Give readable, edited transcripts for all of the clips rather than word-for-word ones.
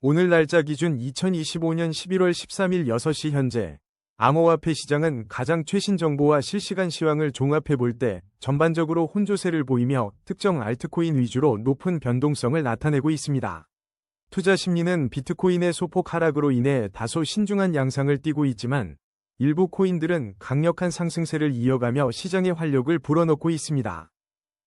오늘 날짜 기준 2025년 11월 13일 6시 현재 암호화폐 시장은 가장 최신 정보와 실시간 시황을 종합해 볼 때 전반적으로 혼조세를 보이며 특정 알트코인 위주로 높은 변동성을 나타내고 있습니다. 투자 심리는 비트코인의 소폭 하락으로 인해 다소 신중한 양상을 띠고 있지만 일부 코인들은 강력한 상승세를 이어가며 시장의 활력을 불어넣고 있습니다.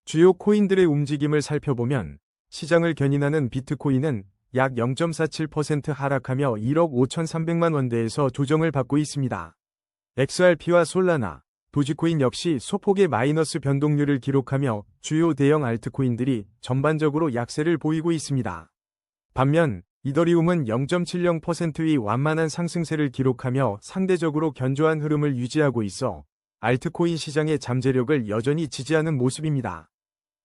주요 코인들의 움직임을 살펴보면 시장을 견인하는 비트코인은 약 0.47% 하락하며 1억 5,300만 원대에서 조정을 받고 있습니다. XRP와 솔라나, 도지코인 역시 소폭의 마이너스 변동률을 기록하며 주요 대형 알트코인들이 전반적으로 약세를 보이고 있습니다. 반면 이더리움은 0.70%의 완만한 상승세를 기록하며 상대적으로 견조한 흐름을 유지하고 있어 알트코인 시장의 잠재력을 여전히 지지하는 모습입니다.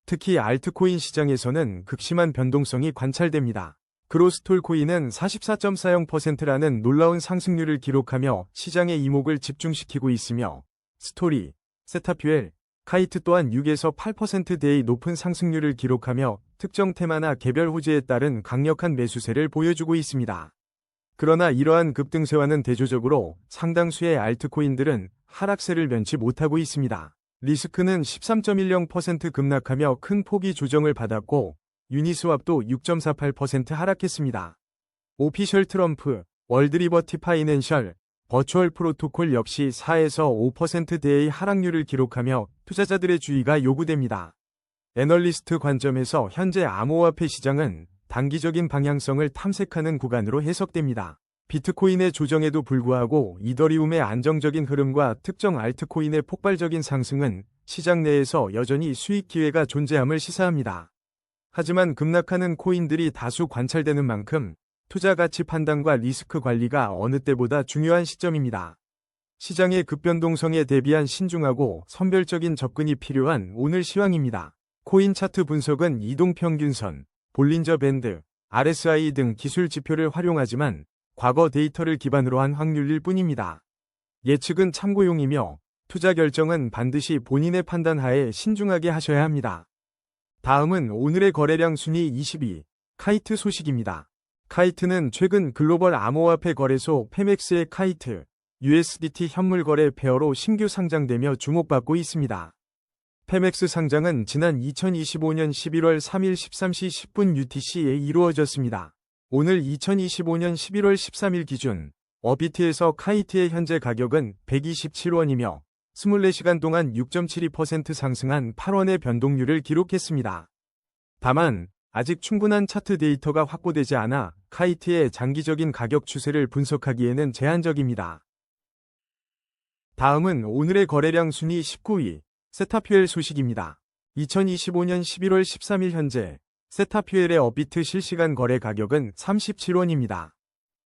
특히 알트코인 시장에서는 극심한 변동성이 관찰됩니다. 그로스톨 코인은 44.40%라는 놀라운 상승률을 기록하며 시장의 이목을 집중시키고 있으며 스토리, 세타퓨엘, 카이트 또한 6에서 8%대의 높은 상승률을 기록하며 특정 테마나 개별 호재에 따른 강력한 매수세를 보여주고 있습니다. 그러나 이러한 급등세와는 대조적으로 상당수의 알트코인들은 하락세를 면치 못하고 있습니다. 리스크는 13.10% 급락하며 큰 폭의 조정을 받았고 유니스왑도 6.48% 하락했습니다. 오피셜 트럼프, 월드리버티 파이낸셜, 버추얼 프로토콜 역시 4에서 5%대의 하락률을 기록하며 투자자들의 주의가 요구됩니다. 애널리스트 관점에서 현재 암호화폐 시장은 단기적인 방향성을 탐색하는 구간으로 해석됩니다. 비트코인의 조정에도 불구하고 이더리움의 안정적인 흐름과 특정 알트코인의 폭발적인 상승은 시장 내에서 여전히 수익 기회가 존재함을 시사합니다. 하지만 급락하는 코인들이 다수 관찰되는 만큼 투자 가치 판단과 리스크 관리가 어느 때보다 중요한 시점입니다. 시장의 급변동성에 대비한 신중하고 선별적인 접근이 필요한 오늘 시황입니다. 코인 차트 분석은 이동평균선, 볼린저 밴드, RSI 등 기술 지표를 활용하지만 과거 데이터를 기반으로 한 확률일 뿐입니다. 예측은 참고용이며 투자 결정은 반드시 본인의 판단 하에 신중하게 하셔야 합니다. 다음은 오늘의 거래량 순위 22, 카이트 소식입니다. 카이트는 최근 글로벌 암호화폐 거래소 페맥스의 카이트, USDT 현물 거래 페어로 신규 상장되며 주목받고 있습니다. 페맥스 상장은 지난 2025년 11월 3일 13시 10분 UTC에 이루어졌습니다. 오늘 2025년 11월 13일 기준 어비트에서 카이트의 현재 가격은 127원이며 24시간 동안 6.72% 상승한 8원의 변동률을 기록했습니다. 다만 아직 충분한 차트 데이터가 확보되지 않아 카이트의 장기적인 가격 추세를 분석하기에는 제한적입니다. 다음은 오늘의 거래량 순위 19위, 세타퓨엘 소식입니다. 2025년 11월 13일 현재 세타퓨엘의 업비트 실시간 거래 가격은 37원입니다.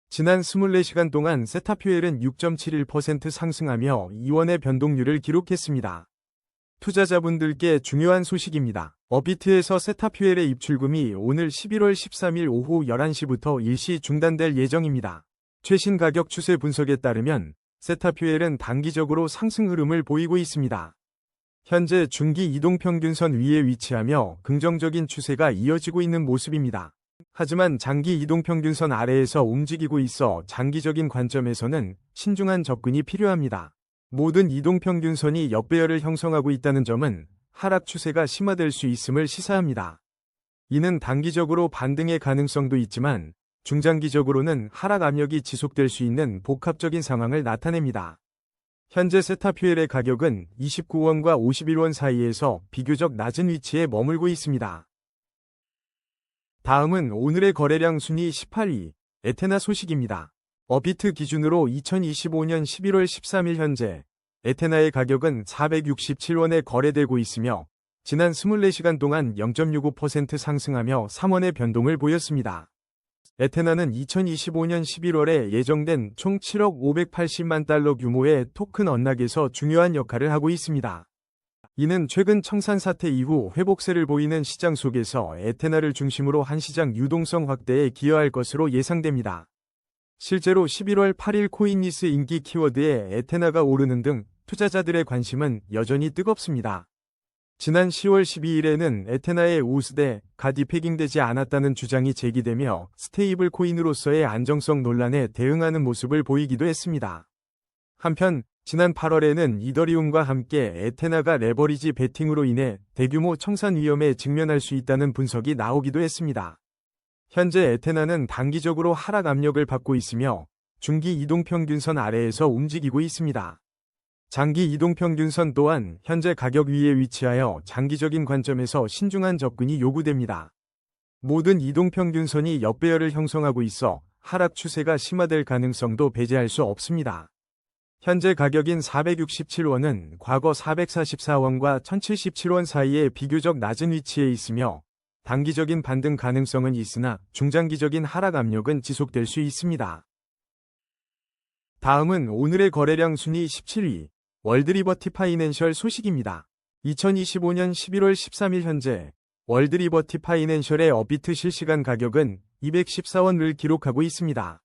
지난 24시간 동안 세타퓨엘은 6.71% 상승하며 2원의 변동률을 기록했습니다. 투자자분들께 중요한 소식입니다. 업비트에서 세타퓨엘의 입출금이 오늘 11월 13일 오후 11시부터 일시 중단될 예정입니다. 최신 가격 추세 분석에 따르면 세타퓨엘은 단기적으로 상승 흐름을 보이고 있습니다. 현재 중기 이동평균선 위에 위치하며 긍정적인 추세가 이어지고 있는 모습입니다. 하지만 장기 이동평균선 아래에서 움직이고 있어 장기적인 관점에서는 신중한 접근이 필요합니다. 모든 이동평균선이 역배열을 형성하고 있다는 점은 하락 추세가 심화될 수 있음을 시사합니다. 이는 단기적으로 반등의 가능성도 있지만 중장기적으로는 하락 압력이 지속될 수 있는 복합적인 상황을 나타냅니다. 현재 세타퓨엘의 가격은 29원과 51원 사이에서 비교적 낮은 위치에 머물고 있습니다. 다음은 오늘의 거래량 순위 18위, 에테나 소식입니다. 업비트 기준으로 2025년 11월 13일 현재 에테나의 가격은 467원에 거래되고 있으며 지난 24시간 동안 0.65% 상승하며 3원의 변동을 보였습니다. 에테나는 2025년 11월에 예정된 총 7억 580만 달러 규모의 토큰 언락에서 중요한 역할을 하고 있습니다. 이는 최근 청산 사태 이후 회복세를 보이는 시장 속에서 에테나를 중심으로 한 시장 유동성 확대에 기여할 것으로 예상됩니다. 실제로 11월 8일 코인니스 인기 키워드에 에테나가 오르는 등 투자자들의 관심은 여전히 뜨겁습니다. 지난 10월 12일에는 에테나의 우스대가 디패깅되지 않았다는 주장이 제기되며 스테이블 코인으로서의 안정성 논란에 대응하는 모습을 보이기도 했습니다. 한편 지난 8월에는 이더리움과 함께 에테나가 레버리지 베팅으로 인해 대규모 청산 위험에 직면할 수 있다는 분석이 나오기도 했습니다. 현재 에테나는 단기적으로 하락 압력을 받고 있으며 중기 이동평균선 아래에서 움직이고 있습니다. 장기 이동평균선 또한 현재 가격 위에 위치하여 장기적인 관점에서 신중한 접근이 요구됩니다. 모든 이동평균선이 역배열을 형성하고 있어 하락 추세가 심화될 가능성도 배제할 수 없습니다. 현재 가격인 467원은 과거 444원과 1077원 사이에 비교적 낮은 위치에 있으며 단기적인 반등 가능성은 있으나 중장기적인 하락 압력은 지속될 수 있습니다. 다음은 오늘의 거래량 순위 17위 월드리버티 파이낸셜 소식입니다. 2025년 11월 13일 현재 월드리버티 파이낸셜의 업비트 실시간 가격은 214원을 기록하고 있습니다.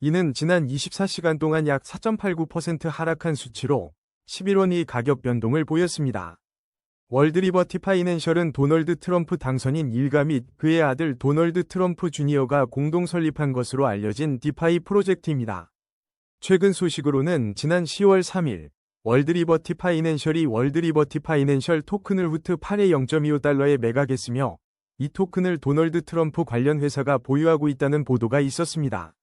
이는 지난 24시간 동안 약 4.89% 하락한 수치로 11원이 가격 변동을 보였습니다. 월드리버티 파이낸셜은 도널드 트럼프 당선인 일가 및 그의 아들 도널드 트럼프 주니어가 공동 설립한 것으로 알려진 디파이 프로젝트입니다. 최근 소식으로는 지난 10월 3일 월드리버티 파이낸셜이 월드리버티 파이낸셜 토큰을 후트 8의 0.25달러에 매각했으며 이 토큰을 도널드 트럼프 관련 회사가 보유하고 있다는 보도가 있었습니다.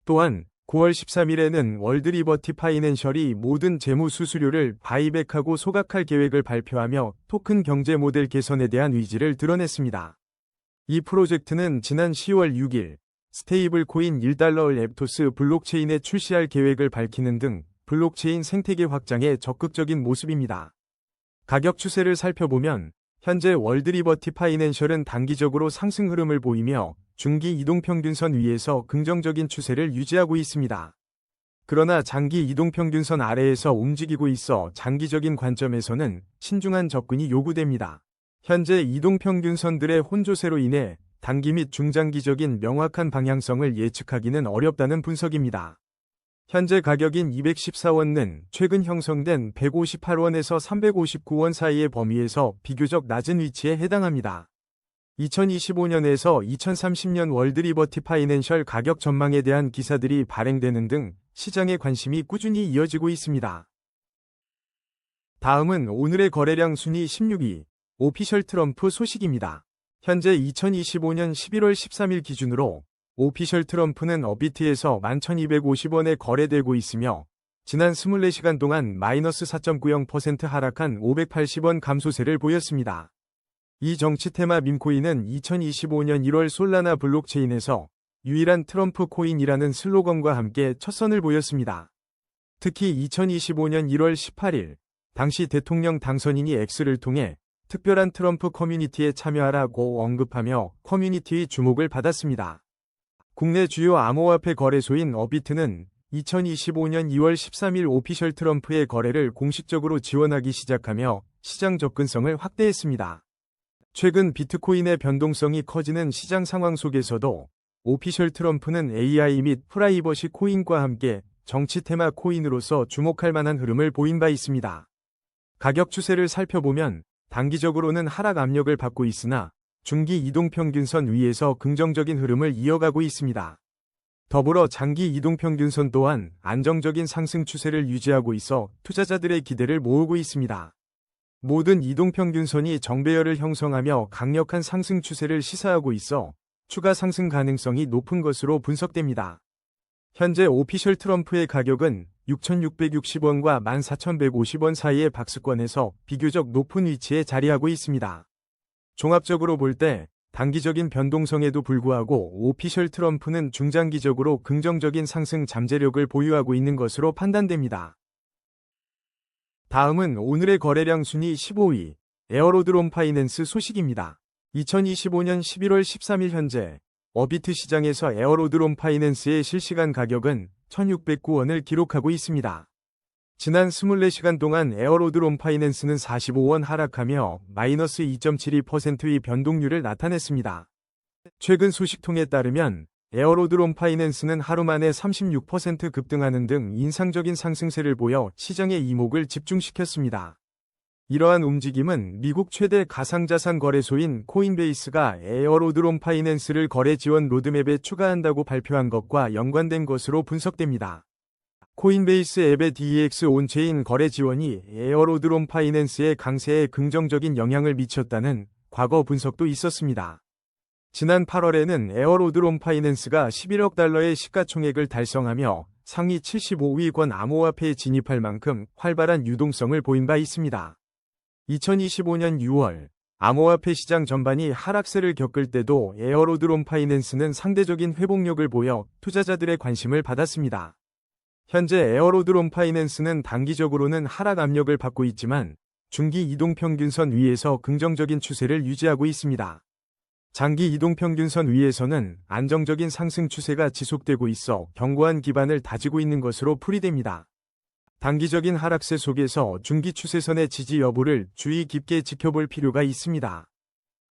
또한 9월 13일에는 월드리버티 파이낸셜이 모든 재무 수수료를 바이백하고 소각할 계획을 발표하며 토큰 경제 모델 개선에 대한 의지를 드러냈습니다. 이 프로젝트는 지난 10월 6일 스테이블 코인 1달러 랩토스 블록체인에 출시할 계획을 밝히는 등 블록체인 생태계 확장에 적극적인 모습입니다. 가격 추세를 살펴보면 현재 월드리버티 파이낸셜은 단기적으로 상승 흐름을 보이며 중기 이동평균선 위에서 긍정적인 추세를 유지하고 있습니다. 그러나 장기 이동평균선 아래에서 움직이고 있어 장기적인 관점에서는 신중한 접근이 요구됩니다. 현재 이동평균선들의 혼조세로 인해 단기 및 중장기적인 명확한 방향성을 예측하기는 어렵다는 분석입니다. 현재 가격인 214원은 최근 형성된 158원에서 359원 사이의 범위에서 비교적 낮은 위치에 해당합니다. 2025년에서 2030년 월드리버티 파이낸셜 가격 전망에 대한 기사들이 발행되는 등 시장의 관심이 꾸준히 이어지고 있습니다. 다음은 오늘의 거래량 순위 16위 오피셜 트럼프 소식입니다. 현재 2025년 11월 13일 기준으로 오피셜 트럼프는 업비트에서 11,250원에 거래되고 있으며 지난 24시간 동안 마이너스 4.90% 하락한 580원 감소세를 보였습니다. 이 정치 테마 밈코인은 2025년 1월 솔라나 블록체인에서 유일한 트럼프 코인이라는 슬로건과 함께 첫 선을 보였습니다. 특히 2025년 1월 18일 당시 대통령 당선인이 X를 통해 특별한 트럼프 커뮤니티에 참여하라고 언급하며 커뮤니티의 주목을 받았습니다. 국내 주요 암호화폐 거래소인 업비트는 2025년 2월 13일 오피셜 트럼프의 거래를 공식적으로 지원하기 시작하며 시장 접근성을 확대했습니다. 최근 비트코인의 변동성이 커지는 시장 상황 속에서도 오피셜 트럼프는 AI 및 프라이버시 코인과 함께 정치 테마 코인으로서 주목할 만한 흐름을 보인 바 있습니다. 가격 추세를 살펴보면 단기적으로는 하락 압력을 받고 있으나 중기 이동평균선 위에서 긍정적인 흐름을 이어가고 있습니다. 더불어 장기 이동평균선 또한 안정적인 상승 추세를 유지하고 있어 투자자들의 기대를 모으고 있습니다. 모든 이동평균선이 정배열을 형성하며 강력한 상승 추세를 시사하고 있어 추가 상승 가능성이 높은 것으로 분석됩니다. 현재 오피셜 트럼프의 가격은 6,660원과 14,150원 사이의 박스권에서 비교적 높은 위치에 자리하고 있습니다. 종합적으로 볼 때 단기적인 변동성에도 불구하고 오피셜 트럼프는 중장기적으로 긍정적인 상승 잠재력을 보유하고 있는 것으로 판단됩니다. 다음은 오늘의 거래량 순위 15위 에어로드롬 파이낸스 소식입니다. 2025년 11월 13일 현재 업비트 시장에서 에어로드롬 파이낸스의 실시간 가격은 1,609원을 기록하고 있습니다. 지난 24시간 동안 에어로드롬 파이낸스는 45원 하락하며 마이너스 2.72%의 변동률을 나타냈습니다. 최근 소식통에 따르면 에어로드롬 파이낸스는 하루 만에 36% 급등하는 등 인상적인 상승세를 보여 시장의 이목을 집중시켰습니다. 이러한 움직임은 미국 최대 가상자산 거래소인 코인베이스가 에어로드롬 파이낸스를 거래 지원 로드맵에 추가한다고 발표한 것과 연관된 것으로 분석됩니다. 코인베이스 앱의 DEX 온체인 거래 지원이 에어로드롬 파이낸스의 강세에 긍정적인 영향을 미쳤다는 과거 분석도 있었습니다. 지난 8월에는 에어로드롬 파이낸스가 11억 달러의 시가총액을 달성하며 상위 75위권 암호화폐에 진입할 만큼 활발한 유동성을 보인 바 있습니다. 2025년 6월 암호화폐 시장 전반이 하락세를 겪을 때도 에어로드롬 파이낸스는 상대적인 회복력을 보여 투자자들의 관심을 받았습니다. 현재 에어로드롬 파이낸스는 단기적으로는 하락 압력을 받고 있지만 중기 이동평균선 위에서 긍정적인 추세를 유지하고 있습니다. 장기 이동평균선 위에서는 안정적인 상승 추세가 지속되고 있어 견고한 기반을 다지고 있는 것으로 풀이됩니다. 단기적인 하락세 속에서 중기 추세선의 지지 여부를 주의 깊게 지켜볼 필요가 있습니다.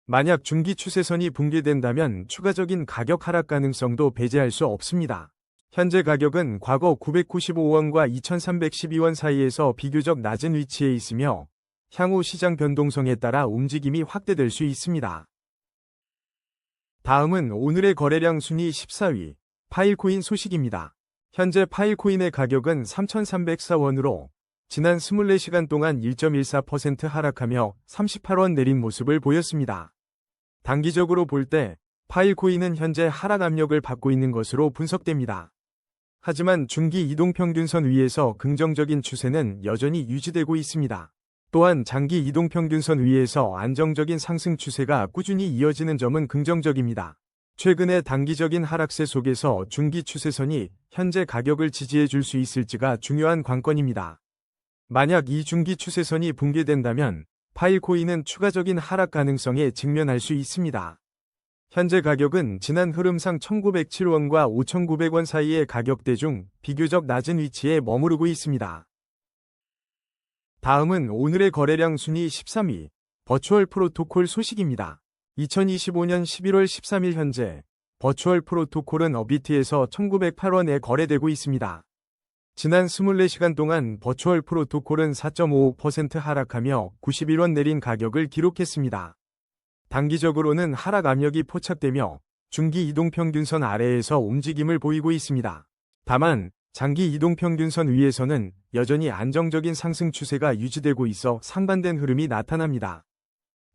만약 중기 추세선이 붕괴된다면 추가적인 가격 하락 가능성도 배제할 수 없습니다. 현재 가격은 과거 995원과 2312원 사이에서 비교적 낮은 위치에 있으며 향후 시장 변동성에 따라 움직임이 확대될 수 있습니다. 다음은 오늘의 거래량 순위 14위, 파일코인 소식입니다. 현재 파일코인의 가격은 3,304원으로 지난 24시간 동안 1.14% 하락하며 38원 내린 모습을 보였습니다. 단기적으로 볼 때 파일코인은 현재 하락 압력을 받고 있는 것으로 분석됩니다. 하지만 중기 이동평균선 위에서 긍정적인 추세는 여전히 유지되고 있습니다. 또한 장기 이동평균선 위에서 안정적인 상승 추세가 꾸준히 이어지는 점은 긍정적입니다. 최근의 단기적인 하락세 속에서 중기 추세선이 현재 가격을 지지해 줄 수 있을지가 중요한 관건입니다. 만약 이 중기 추세선이 붕괴된다면 파일코인은 추가적인 하락 가능성에 직면할 수 있습니다. 현재 가격은 지난 흐름상 1,907원과 5,900원 사이의 가격대 중 비교적 낮은 위치에 머무르고 있습니다. 다음은 오늘의 거래량 순위 13위, 버추얼 프로토콜 소식입니다. 2025년 11월 13일 현재 버추얼 프로토콜은 어비트에서 1,908원에 거래되고 있습니다. 지난 24시간 동안 버추얼 프로토콜은 4.55% 하락하며 91원 내린 가격을 기록했습니다. 단기적으로는 하락 압력이 포착되며 중기 이동평균선 아래에서 움직임을 보이고 있습니다. 다만 장기 이동평균선 위에서는 여전히 안정적인 상승 추세가 유지되고 있어 상반된 흐름이 나타납니다.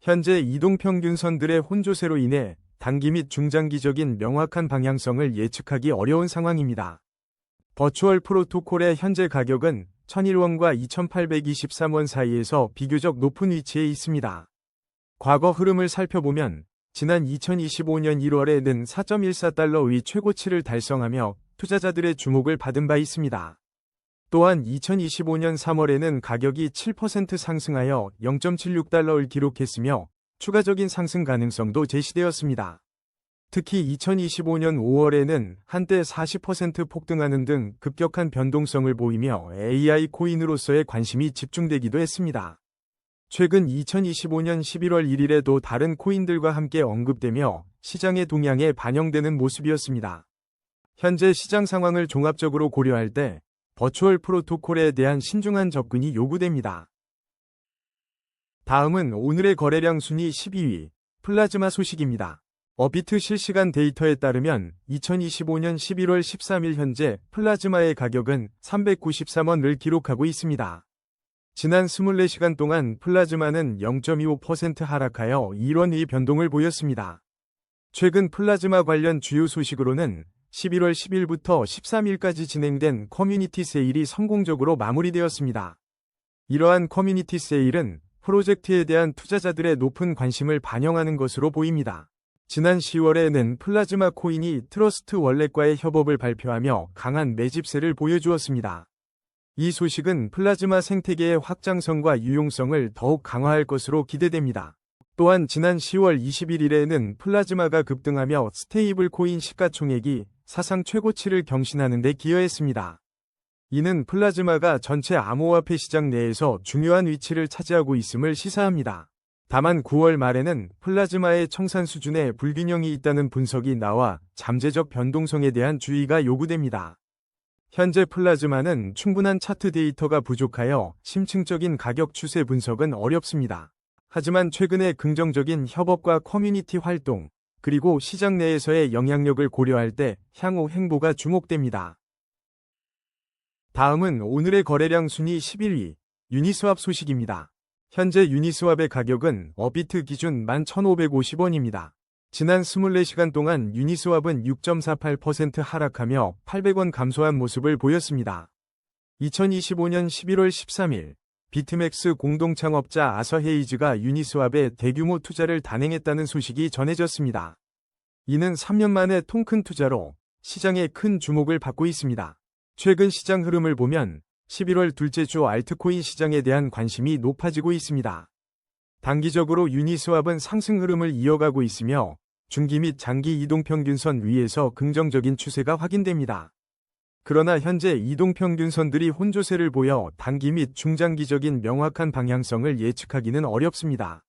현재 이동평균선들의 혼조세로 인해 단기 및 중장기적인 명확한 방향성을 예측하기 어려운 상황입니다. 버추얼 프로토콜의 현재 가격은 1,001원과 2,823원 사이에서 비교적 높은 위치에 있습니다. 과거 흐름을 살펴보면 지난 2025년 1월에는 4.14달러의 최고치를 달성하며 투자자들의 주목을 받은 바 있습니다. 또한 2025년 3월에는 가격이 7% 상승하여 0.76달러를 기록했으며 추가적인 상승 가능성도 제시되었습니다. 특히 2025년 5월에는 한때 40% 폭등하는 등 급격한 변동성을 보이며 AI 코인으로서의 관심이 집중되기도 했습니다. 최근 2025년 11월 1일에도 다른 코인들과 함께 언급되며 시장의 동향에 반영되는 모습이었습니다. 현재 시장 상황을 종합적으로 고려할 때 버추얼 프로토콜에 대한 신중한 접근이 요구됩니다. 다음은 오늘의 거래량 순위 12위, 플라즈마 소식입니다. 어비트 실시간 데이터에 따르면 2025년 11월 13일 현재 플라즈마의 가격은 393원을 기록하고 있습니다. 지난 24시간 동안 플라즈마는 0.25% 하락하여 1원의 변동을 보였습니다. 최근 플라즈마 관련 주요 소식으로는 11월 10일부터 13일까지 진행된 커뮤니티 세일이 성공적으로 마무리되었습니다. 이러한 커뮤니티 세일은 프로젝트에 대한 투자자들의 높은 관심을 반영하는 것으로 보입니다. 지난 10월에는 플라즈마 코인이 트러스트 월렛과의 협업을 발표하며 강한 매집세를 보여주었습니다. 이 소식은 플라즈마 생태계의 확장성과 유용성을 더욱 강화할 것으로 기대됩니다. 또한 지난 10월 21일에는 플라즈마가 급등하며 스테이블 코인 시가총액이 사상 최고치를 경신하는 데 기여했습니다. 이는 플라즈마가 전체 암호화폐 시장 내에서 중요한 위치를 차지하고 있음을 시사합니다. 다만 9월 말에는 플라즈마의 청산 수준에 불균형이 있다는 분석이 나와 잠재적 변동성에 대한 주의가 요구됩니다. 현재 플라즈마는 충분한 차트 데이터가 부족하여 심층적인 가격 추세 분석은 어렵습니다. 하지만 최근에 긍정적인 협업과 커뮤니티 활동, 그리고 시장 내에서의 영향력을 고려할 때 향후 행보가 주목됩니다. 다음은 오늘의 거래량 순위 11위, 유니스왑 소식입니다. 현재 유니스왑의 가격은 업비트 기준 11,550원입니다. 지난 24시간 동안 유니스왑은 6.48% 하락하며 800원 감소한 모습을 보였습니다. 2025년 11월 13일, 비트맥스 공동창업자 아서헤이즈가 유니스왑에 대규모 투자를 단행했다는 소식이 전해졌습니다. 이는 3년 만에 통큰 투자로 시장에 큰 주목을 받고 있습니다. 최근 시장 흐름을 보면 11월 둘째 주 알트코인 시장에 대한 관심이 높아지고 있습니다. 단기적으로 유니스왑은 상승 흐름을 이어가고 있으며 중기 및 장기 이동평균선 위에서 긍정적인 추세가 확인됩니다. 그러나 현재 이동평균선들이 혼조세를 보여 단기 및 중장기적인 명확한 방향성을 예측하기는 어렵습니다.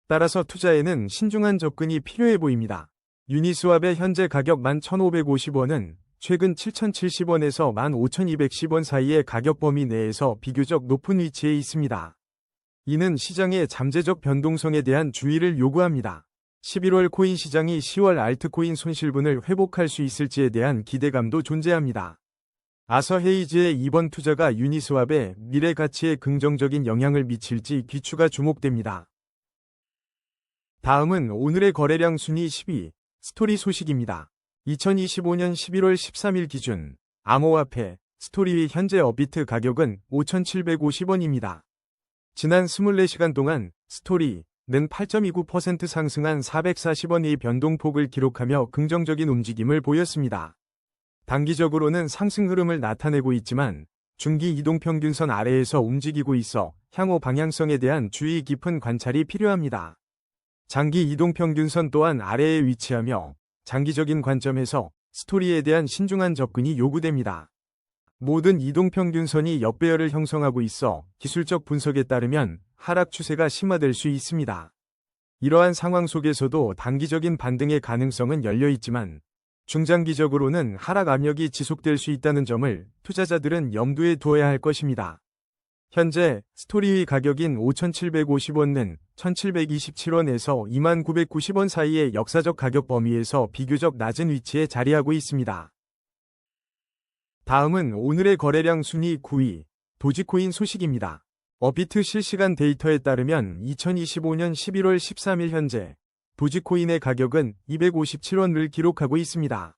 따라서 투자에는 신중한 접근이 필요해 보입니다. 유니스왑의 현재 가격 11,550원은 최근 7,070원에서 15,210원 사이의 가격 범위 내에서 비교적 높은 위치에 있습니다. 이는 시장의 잠재적 변동성에 대한 주의를 요구합니다. 11월 코인 시장이 10월 알트코인 손실분을 회복할 수 있을지에 대한 기대감도 존재합니다. 아서헤이즈의 이번 투자가 유니스왑의 미래 가치에 긍정적인 영향을 미칠지 귀추가 주목됩니다. 다음은 오늘의 거래량 순위 10위, 스토리 소식입니다. 2025년 11월 13일 기준 암호화폐 스토리의 현재 업비트 가격은 5,750원입니다. 지난 24시간 동안 스토리는 8.29% 상승한 440원의 변동폭을 기록하며 긍정적인 움직임을 보였습니다. 단기적으로는 상승 흐름을 나타내고 있지만 중기 이동평균선 아래에서 움직이고 있어 향후 방향성에 대한 주의 깊은 관찰이 필요합니다. 장기 이동평균선 또한 아래에 위치하며 장기적인 관점에서 스토리에 대한 신중한 접근이 요구됩니다. 모든 이동평균선이 역배열을 형성하고 있어 기술적 분석에 따르면 하락 추세가 심화될 수 있습니다. 이러한 상황 속에서도 단기적인 반등의 가능성은 열려 있지만 중장기적으로는 하락 압력이 지속될 수 있다는 점을 투자자들은 염두에 두어야 할 것입니다. 현재 스토리의 가격인 5,750원은 1,727원에서 2,990원 사이의 역사적 가격 범위에서 비교적 낮은 위치에 자리하고 있습니다. 다음은 오늘의 거래량 순위 9위, 도지코인 소식입니다. 업비트 실시간 데이터에 따르면 2025년 11월 13일 현재 도지코인의 가격은 257원을 기록하고 있습니다.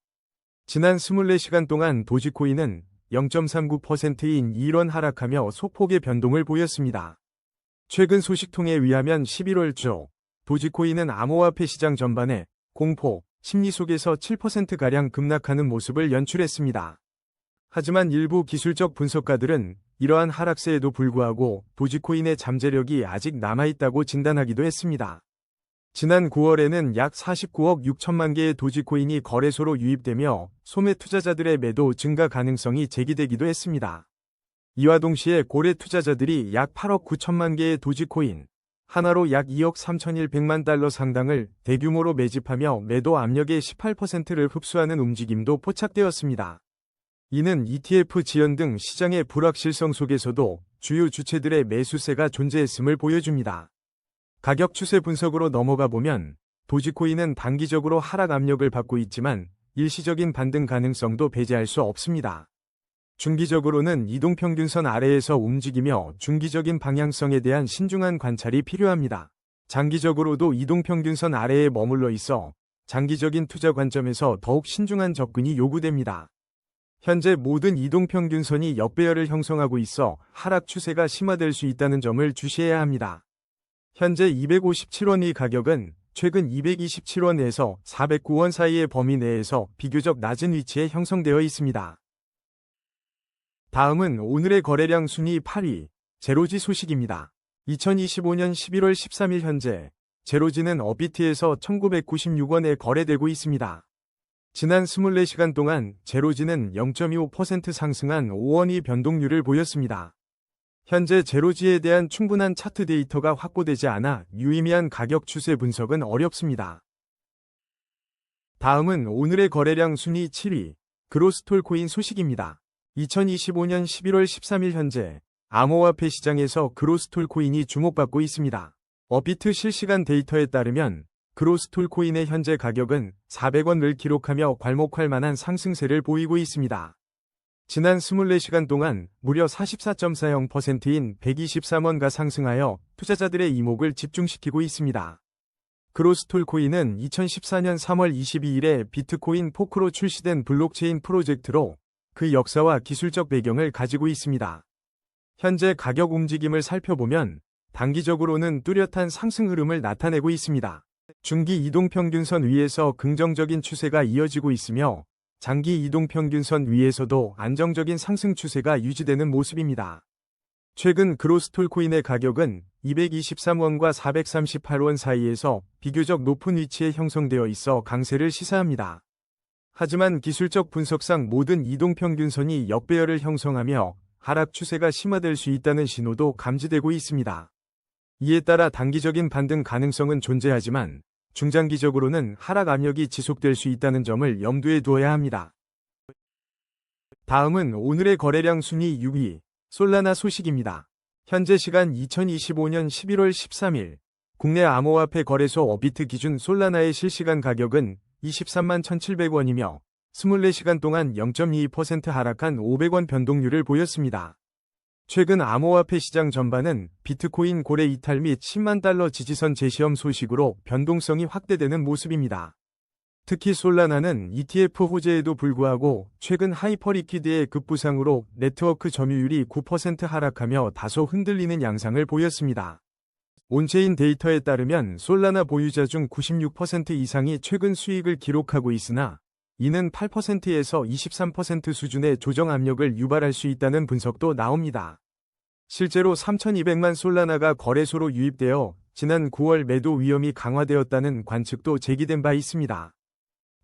지난 24시간 동안 도지코인은 0.39%인 2원 하락하며 소폭의 변동을 보였습니다. 최근 소식통에 의하면 11월 초 도지코인은 암호화폐 시장 전반에 공포, 심리 속에서 7%가량 급락하는 모습을 연출했습니다. 하지만 일부 기술적 분석가들은 이러한 하락세에도 불구하고 도지코인의 잠재력이 아직 남아있다고 진단하기도 했습니다. 지난 9월에는 약 49억 6천만 개의 도지코인이 거래소로 유입되며 소매 투자자들의 매도 증가 가능성이 제기되기도 했습니다. 이와 동시에 고래 투자자들이 약 8억 9천만 개의 도지코인, 하나로 약 2억 3,100만 달러 상당을 대규모로 매집하며 매도 압력의 18%를 흡수하는 움직임도 포착되었습니다. 이는 ETF 지연 등 시장의 불확실성 속에서도 주요 주체들의 매수세가 존재했음을 보여줍니다. 가격 추세 분석으로 넘어가 보면 도지코인은 단기적으로 하락 압력을 받고 있지만 일시적인 반등 가능성도 배제할 수 없습니다. 중기적으로는 이동평균선 아래에서 움직이며 중기적인 방향성에 대한 신중한 관찰이 필요합니다. 장기적으로도 이동평균선 아래에 머물러 있어 장기적인 투자 관점에서 더욱 신중한 접근이 요구됩니다. 현재 모든 이동평균선이 역배열을 형성하고 있어 하락 추세가 심화될 수 있다는 점을 주시해야 합니다. 현재 257원의 가격은 최근 227원에서 409원 사이의 범위 내에서 비교적 낮은 위치에 형성되어 있습니다. 다음은 오늘의 거래량 순위 8위, 제로지 소식입니다. 2025년 11월 13일 현재 제로지는 업비트에서 1,996원에 거래되고 있습니다. 지난 24시간 동안 제로지는 0.25% 상승한 5원의 변동률을 보였습니다. 현재 제로지에 대한 충분한 차트 데이터가 확보되지 않아 유의미한 가격 추세 분석은 어렵습니다. 다음은 오늘의 거래량 순위 7위, 그로스톨코인 소식입니다. 2025년 11월 13일 현재 암호화폐 시장에서 그로스톨 코인이 주목받고 있습니다. 업비트 실시간 데이터에 따르면 그로스톨 코인의 현재 가격은 400원을 기록하며 괄목할 만한 상승세를 보이고 있습니다. 지난 24시간 동안 무려 44.40%인 123원가 상승하여 투자자들의 이목을 집중시키고 있습니다. 그로스톨 코인은 2014년 3월 22일에 비트코인 포크로 출시된 블록체인 프로젝트로 그 역사와 기술적 배경을 가지고 있습니다. 현재 가격 움직임을 살펴보면 단기적으로는 뚜렷한 상승 흐름을 나타내고 있습니다. 중기 이동평균선 위에서 긍정적인 추세가 이어지고 있으며 장기 이동평균선 위에서도 안정적인 상승 추세가 유지되는 모습입니다. 최근 그로스톨 코인의 가격은 223원과 438원 사이에서 비교적 높은 위치에 형성되어 있어 강세를 시사합니다. 하지만 기술적 분석상 모든 이동평균선이 역배열을 형성하며 하락 추세가 심화될 수 있다는 신호도 감지되고 있습니다. 이에 따라 단기적인 반등 가능성은 존재하지만 중장기적으로는 하락 압력이 지속될 수 있다는 점을 염두에 두어야 합니다. 다음은 오늘의 거래량 순위 6위, 솔라나 소식입니다. 현재 시간 2025년 11월 13일, 국내 암호화폐 거래소 업비트 기준 솔라나의 실시간 가격은 23만 1,700원이며 24시간 동안 0.22% 하락한 500원 변동률을 보였습니다. 최근 암호화폐 시장 전반은 비트코인 고래 이탈 및 10만 달러 지지선 재시험 소식으로 변동성이 확대되는 모습입니다. 특히 솔라나는 ETF 호재에도 불구하고 최근 하이퍼리퀴드의 급부상으로 네트워크 점유율이 9% 하락하며 다소 흔들리는 양상을 보였습니다. 온체인 데이터에 따르면 솔라나 보유자 중 96% 이상이 최근 수익을 기록하고 있으나 이는 8%에서 23% 수준의 조정 압력을 유발할 수 있다는 분석도 나옵니다. 실제로 3,200만 솔라나가 거래소로 유입되어 지난 9월 매도 위험이 강화되었다는 관측도 제기된 바 있습니다.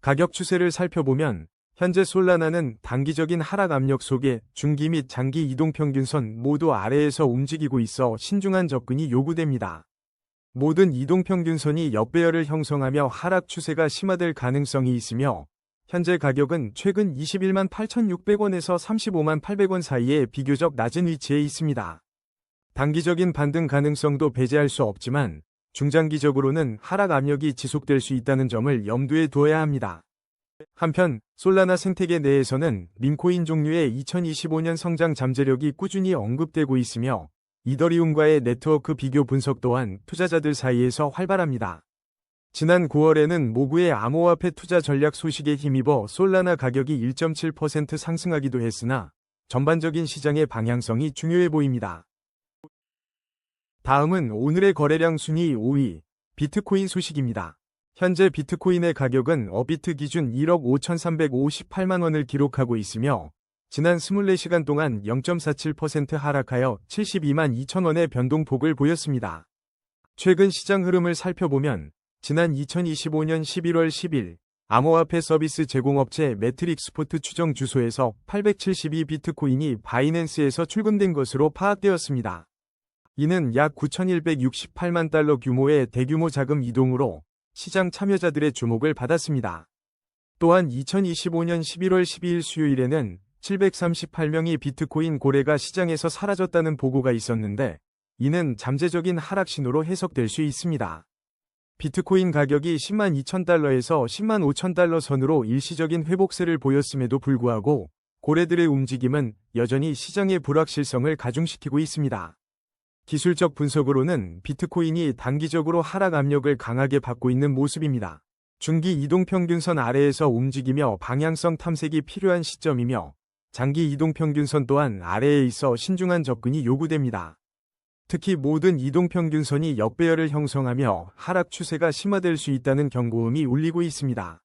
가격 추세를 살펴보면 현재 솔라나는 단기적인 하락 압력 속에 중기 및 장기 이동평균선 모두 아래에서 움직이고 있어 신중한 접근이 요구됩니다. 모든 이동평균선이 역배열을 형성하며 하락 추세가 심화될 가능성이 있으며 현재 가격은 최근 21만 8,600원에서 35만 800원 사이에 비교적 낮은 위치에 있습니다. 단기적인 반등 가능성도 배제할 수 없지만 중장기적으로는 하락 압력이 지속될 수 있다는 점을 염두에 두어야 합니다. 한편 솔라나 생태계 내에서는 밈코인 종류의 2025년 성장 잠재력이 꾸준히 언급되고 있으며 이더리움과의 네트워크 비교 분석 또한 투자자들 사이에서 활발합니다. 지난 9월에는 모구의 암호화폐 투자 전략 소식에 힘입어 솔라나 가격이 1.7% 상승하기도 했으나 전반적인 시장의 방향성이 중요해 보입니다. 다음은 오늘의 거래량 순위 5위, 비트코인 소식입니다. 현재 비트코인의 가격은 업비트 기준 1억 5,358만 원을 기록하고 있으며 지난 24시간 동안 0.47% 하락하여 72만 2천 원의 변동폭을 보였습니다. 최근 시장 흐름을 살펴보면 지난 2025년 11월 10일 암호화폐 서비스 제공업체 매트릭스포트 추정 주소에서 872 비트코인이 바이낸스에서 출금된 것으로 파악되었습니다. 이는 약 9,168만 달러 규모의 대규모 자금 이동으로 시장 참여자들의 주목을 받았습니다. 또한 2025년 11월 12일 수요일에는 738명의 비트코인 고래가 시장에서 사라졌다는 보고가 있었는데 이는 잠재적인 하락 신호로 해석될 수 있습니다. 비트코인 가격이 10만 2천 달러에서 10만 5천 달러 선으로 일시적인 회복세를 보였음에도 불구하고 고래들의 움직임은 여전히 시장의 불확실성을 가중시키고 있습니다. 기술적 분석으로는 비트코인이 단기적으로 하락 압력을 강하게 받고 있는 모습입니다. 중기 이동평균선 아래에서 움직이며 방향성 탐색이 필요한 시점이며 장기 이동평균선 또한 아래에 있어 신중한 접근이 요구됩니다. 특히 모든 이동평균선이 역배열을 형성하며 하락 추세가 심화될 수 있다는 경고음이 울리고 있습니다.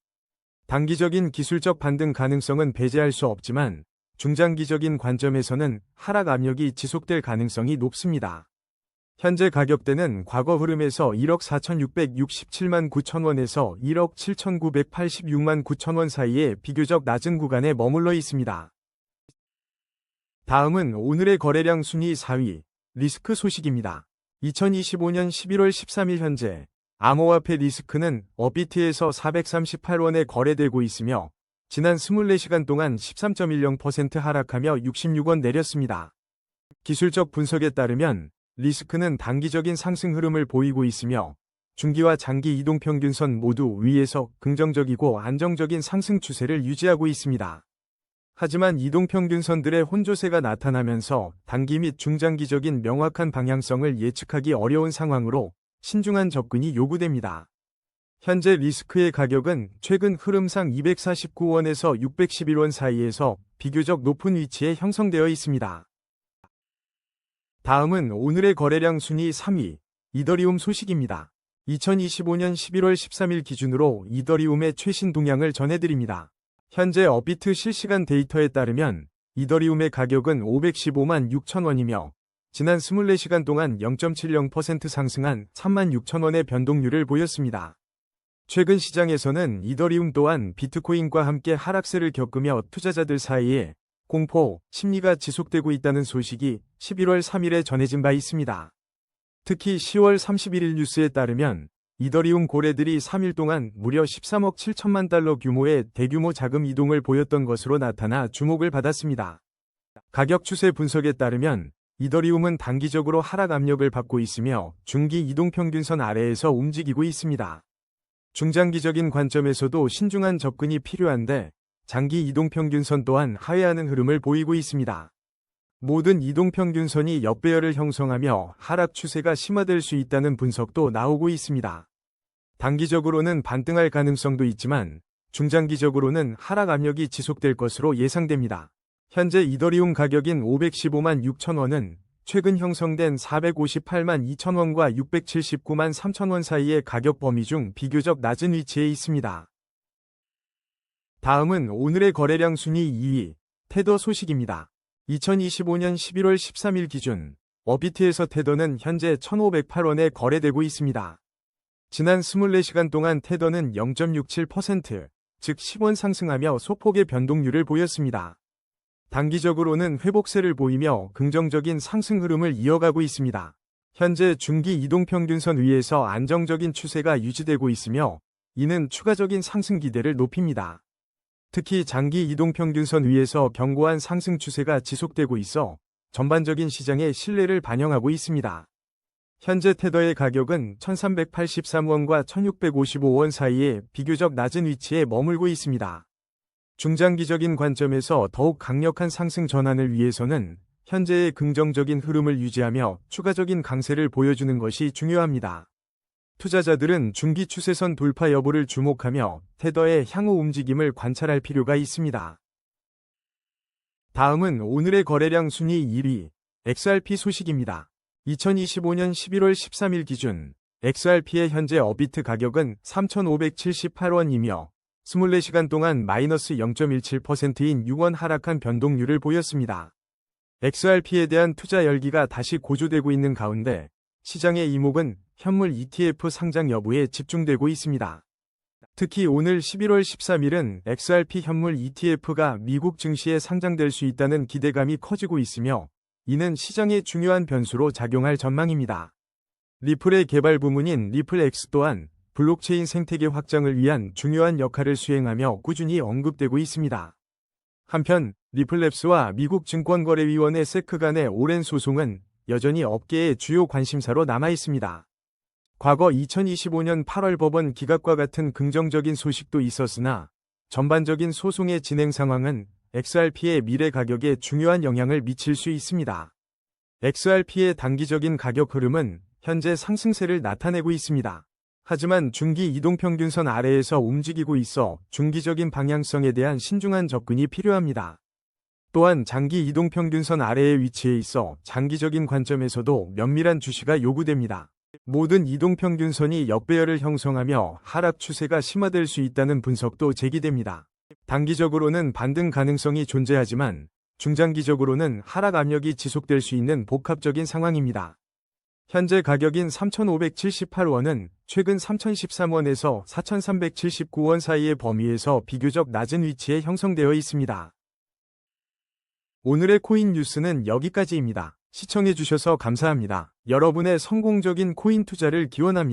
단기적인 기술적 반등 가능성은 배제할 수 없지만 중장기적인 관점에서는 하락 압력이 지속될 가능성이 높습니다. 현재 가격대는 과거 흐름에서 1억 4,667만 9천 원에서 1억 7,986만 9천 원 사이에 비교적 낮은 구간에 머물러 있습니다. 다음은 오늘의 거래량 순위 4위, 리스크 소식입니다. 2025년 11월 13일 현재 암호화폐 리스크는 업비트에서 438원에 거래되고 있으며 지난 24시간 동안 13.10% 하락하며 66원 내렸습니다. 기술적 분석에 따르면 리스크는 단기적인 상승 흐름을 보이고 있으며 중기와 장기 이동평균선 모두 위에서 긍정적이고 안정적인 상승 추세를 유지하고 있습니다. 하지만 이동평균선들의 혼조세가 나타나면서 단기 및 중장기적인 명확한 방향성을 예측하기 어려운 상황으로 신중한 접근이 요구됩니다. 현재 리스크의 가격은 최근 흐름상 249원에서 611원 사이에서 비교적 높은 위치에 형성되어 있습니다. 다음은 오늘의 거래량 순위 3위, 이더리움 소식입니다. 2025년 11월 13일 기준으로 이더리움의 최신 동향을 전해드립니다. 현재 업비트 실시간 데이터에 따르면 이더리움의 가격은 515만 6천원이며 지난 24시간 동안 0.70% 상승한 36,000원의 변동률을 보였습니다. 최근 시장에서는 이더리움 또한 비트코인과 함께 하락세를 겪으며 투자자들 사이에 공포, 심리가 지속되고 있다는 소식이 11월 3일에 전해진 바 있습니다. 특히 10월 31일 뉴스에 따르면 이더리움 고래들이 3일 동안 무려 13억 7천만 달러 규모의 대규모 자금 이동을 보였던 것으로 나타나 주목을 받았습니다. 가격 추세 분석에 따르면 이더리움은 단기적으로 하락 압력을 받고 있으며 중기 이동평균선 아래에서 움직이고 있습니다. 중장기적인 관점에서도 신중한 접근이 필요한데 장기 이동평균선 또한 하회하는 흐름을 보이고 있습니다. 모든 이동평균선이 역배열을 형성하며 하락 추세가 심화될 수 있다는 분석도 나오고 있습니다. 단기적으로는 반등할 가능성도 있지만 중장기적으로는 하락 압력이 지속될 것으로 예상됩니다. 현재 이더리움 가격인 515만 6천원은 최근 형성된 458만 2천원과 679만 3천원 사이의 가격 범위 중 비교적 낮은 위치에 있습니다. 다음은 오늘의 거래량 순위 2위, 테더 소식입니다. 2025년 11월 13일 기준 업비트에서 테더는 현재 1,508원에 거래되고 있습니다. 지난 24시간 동안 테더는 0.67%, 즉 10원 상승하며 소폭의 변동률을 보였습니다. 단기적으로는 회복세를 보이며 긍정적인 상승 흐름을 이어가고 있습니다. 현재 중기 이동평균선 위에서 안정적인 추세가 유지되고 있으며 이는 추가적인 상승 기대를 높입니다. 특히 장기 이동평균선 위에서 견고한 상승 추세가 지속되고 있어 전반적인 시장의 신뢰를 반영하고 있습니다. 현재 테더의 가격은 1,383원과 1,655원 사이에 비교적 낮은 위치에 머물고 있습니다. 중장기적인 관점에서 더욱 강력한 상승 전환을 위해서는 현재의 긍정적인 흐름을 유지하며 추가적인 강세를 보여주는 것이 중요합니다. 투자자들은 중기 추세선 돌파 여부를 주목하며 테더의 향후 움직임을 관찰할 필요가 있습니다. 다음은 오늘의 거래량 순위 1위, XRP 소식입니다. 2025년 11월 13일 기준 XRP의 현재 업비트 가격은 3,578원이며 24시간 동안 마이너스 0.17%인 6원 하락한 변동률을 보였습니다. XRP에 대한 투자 열기가 다시 고조되고 있는 가운데 시장의 이목은 현물 ETF 상장 여부에 집중되고 있습니다. 특히 오늘 11월 13일은 XRP 현물 ETF가 미국 증시에 상장될 수 있다는 기대감이 커지고 있으며 이는 시장의 중요한 변수로 작용할 전망입니다. 리플의 개발 부문인 리플X 또한 블록체인 생태계 확장을 위한 중요한 역할을 수행하며 꾸준히 언급되고 있습니다. 한편 리플랩스와 미국 증권거래위원회 SEC 간의 오랜 소송은 여전히 업계의 주요 관심사로 남아 있습니다. 과거 2025년 8월 법원 기각과 같은 긍정적인 소식도 있었으나 전반적인 소송의 진행 상황은 XRP의 미래 가격에 중요한 영향을 미칠 수 있습니다. XRP의 단기적인 가격 흐름은 현재 상승세를 나타내고 있습니다. 하지만 중기 이동평균선 아래에서 움직이고 있어 중기적인 방향성에 대한 신중한 접근이 필요합니다. 또한 장기 이동평균선 아래의 위치에 있어 장기적인 관점에서도 면밀한 주시가 요구됩니다. 모든 이동평균선이 역배열을 형성하며 하락 추세가 심화될 수 있다는 분석도 제기됩니다. 단기적으로는 반등 가능성이 존재하지만 중장기적으로는 하락 압력이 지속될 수 있는 복합적인 상황입니다. 현재 가격인 3,578원은 최근 3,013원에서 4,379원 사이의 범위에서 비교적 낮은 위치에 형성되어 있습니다. 오늘의 코인 뉴스는 여기까지입니다. 시청해주셔서 감사합니다. 여러분의 성공적인 코인 투자를 기원합니다.